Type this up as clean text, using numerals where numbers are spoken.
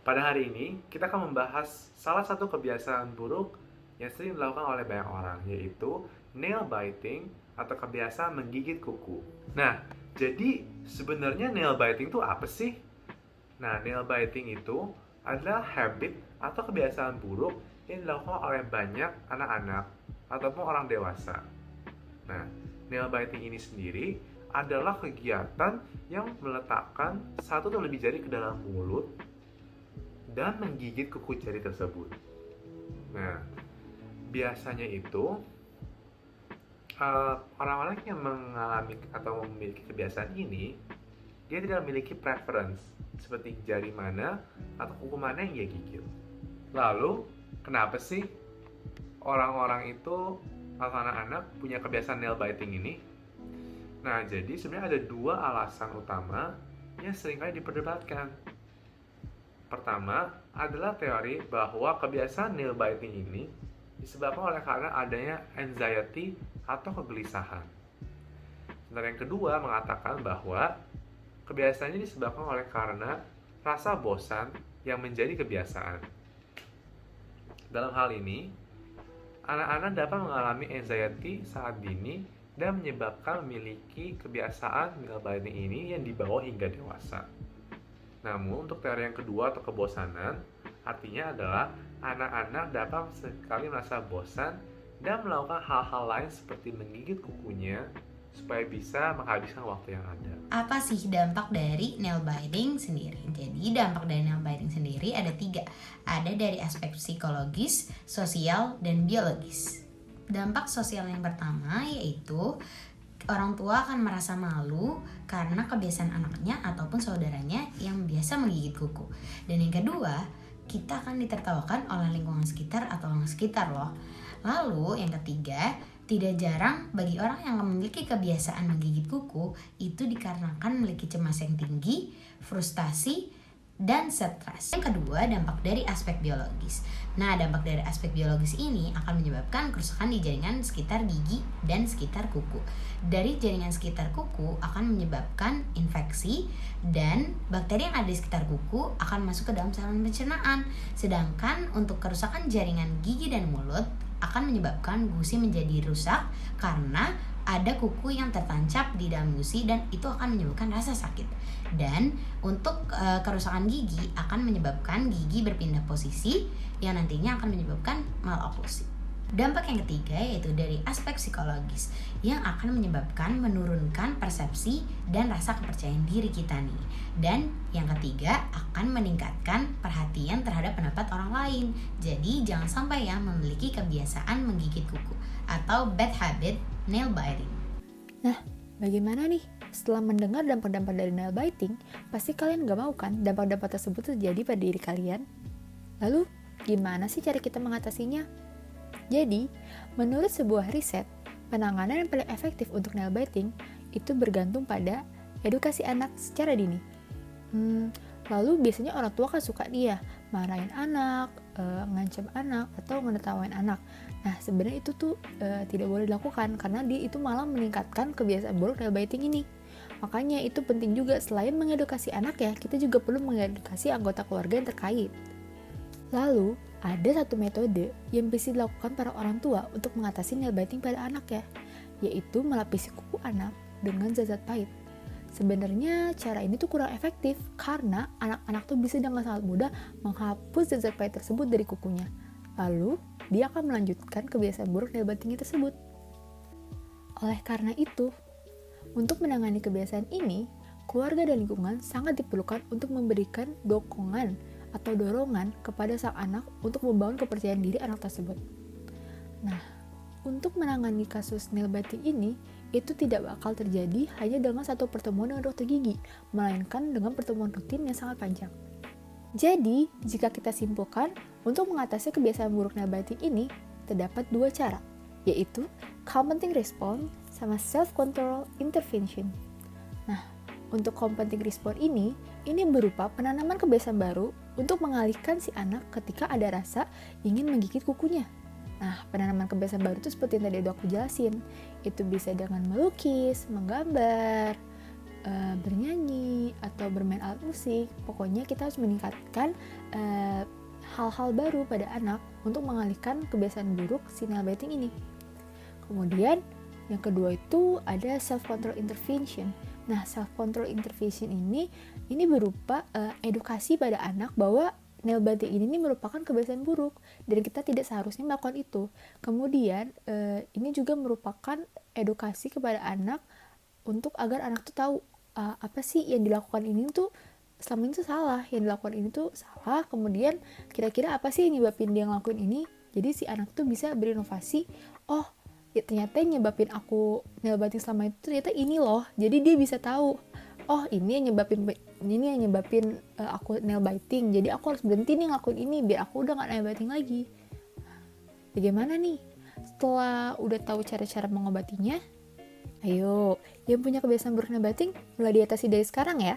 Pada hari ini, kita akan membahas salah satu kebiasaan buruk yang sering dilakukan oleh banyak orang, yaitu nail biting atau kebiasaan menggigit kuku. Nah, jadi sebenarnya nail biting itu apa sih? Nah, nail biting itu adalah habit atau kebiasaan buruk yang dilakukan oleh banyak anak-anak ataupun orang dewasa. Nah, nail biting ini sendiri adalah kegiatan yang meletakkan satu atau lebih jari ke dalam mulut dan menggigit kuku jari tersebut. Nah, biasanya itu orang-orang yang mengalami atau memiliki kebiasaan ini, dia tidak memiliki preference seperti jari mana atau kuku mana yang dia gigit. Lalu, kenapa sih orang-orang itu atau anak-anak punya kebiasaan nail biting ini? Nah, jadi sebenarnya ada dua alasan utama yang seringkali diperdebatkan. Pertama adalah teori bahwa kebiasaan nail biting ini disebabkan oleh karena adanya anxiety atau kegelisahan. Sementara yang kedua mengatakan bahwa kebiasaan ini disebabkan oleh karena rasa bosan yang menjadi kebiasaan. Dalam hal ini, anak-anak dapat mengalami anxiety saat dini dan menyebabkan memiliki kebiasaan nail biting ini yang dibawa hingga dewasa. Namun, untuk teori yang kedua atau kebosanan, artinya adalah anak-anak dapat sekali merasa bosan dan melakukan hal-hal lain seperti menggigit kukunya supaya bisa menghabiskan waktu yang ada. Apa sih dampak dari nail biting sendiri? Jadi dampak dari nail biting sendiri ada 3. Ada dari aspek psikologis, sosial, dan biologis. Dampak sosial yang pertama yaitu orang tua akan merasa malu karena kebiasaan anaknya ataupun saudaranya yang biasa menggigit kuku. Dan yang kedua, kita akan ditertawakan oleh lingkungan sekitar atau orang sekitar loh. Lalu yang ketiga, tidak jarang bagi orang yang memiliki kebiasaan menggigit kuku itu dikarenakan memiliki cemas yang tinggi, frustasi, dan stres. Yang kedua, dampak dari aspek biologis. Nah, dampak dari aspek biologis ini akan menyebabkan kerusakan di jaringan sekitar gigi dan sekitar kuku. Dari jaringan sekitar kuku akan menyebabkan infeksi dan bakteri yang ada di sekitar kuku akan masuk ke dalam saluran pencernaan. Sedangkan untuk kerusakan jaringan gigi dan mulut akan menyebabkan gusi menjadi rusak karena ada kuku yang tertancap di dalam gusi dan itu akan menyebabkan rasa sakit. Dan untuk kerusakan gigi akan menyebabkan gigi berpindah posisi yang nantinya akan menyebabkan maloklusi. Dampak yang ketiga yaitu dari aspek psikologis yang akan menyebabkan menurunkan persepsi dan rasa kepercayaan diri kita nih. Dan yang ketiga akan meningkatkan perhatian terhadap pendapat orang lain. Jadi jangan sampai ya memiliki kebiasaan menggigit kuku atau bad habit nail biting. Nah, bagaimana nih? Setelah mendengar dampak-dampak dari nail biting, pasti kalian gak mau kan dampak-dampak tersebut terjadi pada diri kalian? Lalu, gimana sih cara kita mengatasinya? Jadi, menurut sebuah riset, penanganan yang paling efektif untuk nail biting itu bergantung pada edukasi anak secara dini. Lalu biasanya orang tua kan suka dia marahin anak, ngancam anak, atau menertawain anak. Nah, sebenarnya itu tuh tidak boleh dilakukan karena dia itu malah meningkatkan kebiasaan buruk nail biting ini. Makanya itu penting juga selain mengedukasi anak ya, kita juga perlu mengedukasi anggota keluarga yang terkait. Lalu, ada satu metode yang bisa dilakukan para orang tua untuk mengatasi nail biting pada anak ya, yaitu melapisi kuku anak dengan zat-zat pahit. Sebenarnya cara ini tuh kurang efektif karena anak-anak tuh bisa dengan sangat mudah menghapus zat-zat pahit tersebut dari kukunya. Lalu, dia akan melanjutkan kebiasaan buruk nail biting tersebut. Oleh karena itu, untuk menangani kebiasaan ini, keluarga dan lingkungan sangat diperlukan untuk memberikan dukungan atau dorongan kepada sang anak untuk membangun kepercayaan diri anak tersebut. Nah, untuk menangani kasus nail biting ini, itu tidak bakal terjadi hanya dengan satu pertemuan dengan dokter gigi, melainkan dengan pertemuan rutin yang sangat panjang. Jadi, jika kita simpulkan, untuk mengatasi kebiasaan buruk nail biting ini, terdapat 2 cara, yaitu compounding response sama self-control intervention. Nah, untuk compounding response ini berupa penanaman kebiasaan baru untuk mengalihkan si anak ketika ada rasa ingin menggigit kukunya. Nah, penanaman kebiasaan baru itu seperti yang tadi udah aku jelasin. Itu bisa dengan melukis, menggambar, bernyanyi atau bermain alat musik. Pokoknya kita harus meningkatkan hal-hal baru pada anak untuk mengalihkan kebiasaan buruk si nail biting ini. Kemudian yang kedua itu ada self control intervention. Nah, self control intervention ini berupa edukasi pada anak bahwa nail biting ini merupakan kebiasaan buruk dan kita tidak seharusnya melakukan itu. Kemudian ini juga merupakan edukasi kepada anak untuk agar anak tuh tahu apa sih yang dilakukan ini tuh selama ini tuh salah, yang dilakukan ini tuh salah. Kemudian kira-kira apa sih yang nyebabin dia ngelakuin ini? Jadi si anak tuh bisa berinovasi. Oh, ya ternyata yang nyebabin aku nail biting selama itu ternyata ini loh. Jadi dia bisa tahu, oh ini yang nyebabin aku nail biting. Jadi aku harus berhenti nih ngelakuin ini biar aku udah gak nail biting lagi. Bagaimana nih? Setelah udah tahu cara-cara mengobatinya, ayo yang punya kebiasaan buruk nail biting mulai diatasi dari sekarang ya.